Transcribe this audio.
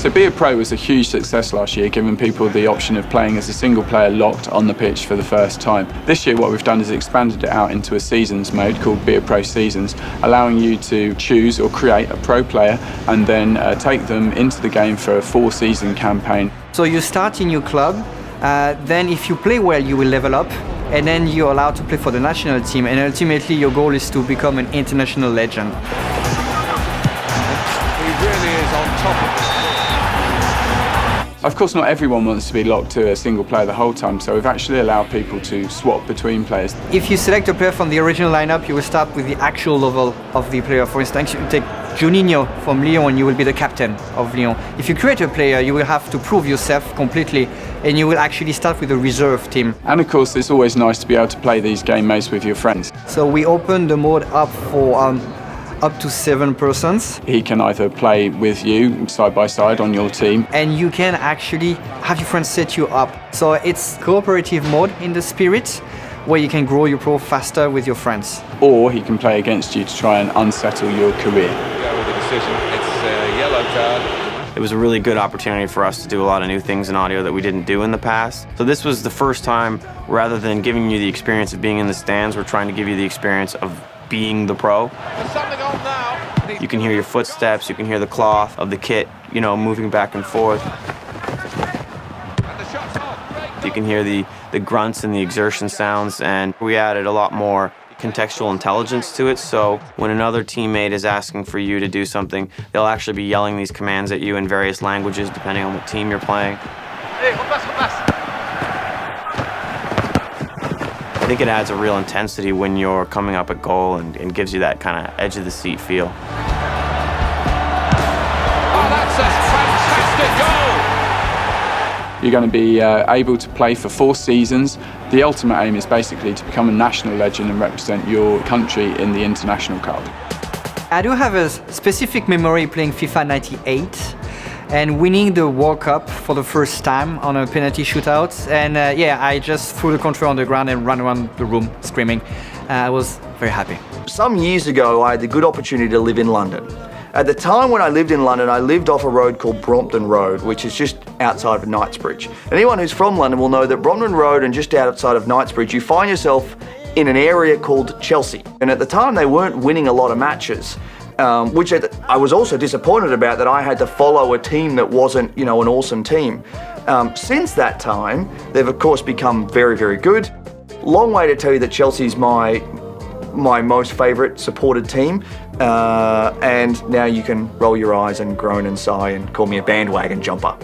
So Be a Pro was a huge success last year, giving people the option of playing as a single player locked on the pitch for the first time. This year what we've done is expanded it out into a seasons mode called Be a Pro Seasons, allowing you to choose or create a pro player and then take them into the game for a 4-season campaign. So you start in your club, then if you play well you will level up, and then you're allowed to play for the national team, and ultimately your goal is to become an international legend. He really is on top of it. Of course, not everyone wants to be locked to a single player the whole time, so we've actually allowed people to swap between players. If you select a player from the original lineup, you will start with the actual level of the player. For instance, you take Juninho from Lyon and you will be the captain of Lyon. If you create a player, you will have to prove yourself completely, and you will actually start with a reserve team. And of course, it's always nice to be able to play these game modes with your friends. So we open the mode up for up to 7 persons. He can either play with you side by side on your team, and you can actually have your friends set you up. So it's cooperative mode in the spirit, where you can grow your pro faster with your friends. or he can play against you to try and unsettle your career. Go with the decision. It's a yellow card. It was a really good opportunity for us to do a lot of new things in audio that we didn't do in the past. So this was the first time, rather than giving you the experience of being in the stands, we're trying to give you the experience of being the pro. There's something on now. You can hear your footsteps, you can hear the cloth of the kit, you know, moving back and forth. And the shot's on. Great. You can hear the grunts and the exertion sounds, and we added a lot more contextual intelligence to it, so when another teammate is asking for you to do something, they'll actually be yelling these commands at you in various languages depending on what team you're playing. I think it adds a real intensity when you're coming up at goal and gives you that kind of edge of the seat feel. Oh, that's a fantastic goal! You're going to be able to play for 4 seasons. The ultimate aim is basically to become a national legend and represent your country in the International Cup. I do have a specific memory playing FIFA 98 and winning the World Cup for the first time on a penalty shootout. And yeah, I just threw the controller on the ground and ran around the room screaming. I was very happy. Some years ago, I had the good opportunity to live in London. At the time when I lived in London, I lived off a road called Brompton Road, which is just outside of Knightsbridge. Anyone who's from London will know that Brompton Road and just outside of Knightsbridge, you find yourself in an area called Chelsea. And at the time, they weren't winning a lot of matches, which I was also disappointed about, that I had to follow a team that wasn't, you know, an awesome team. Since that time, they've of course become very, very good. Long way to tell you that Chelsea's my most favourite supported team, and now you can roll your eyes and groan and sigh and call me a bandwagon jumper.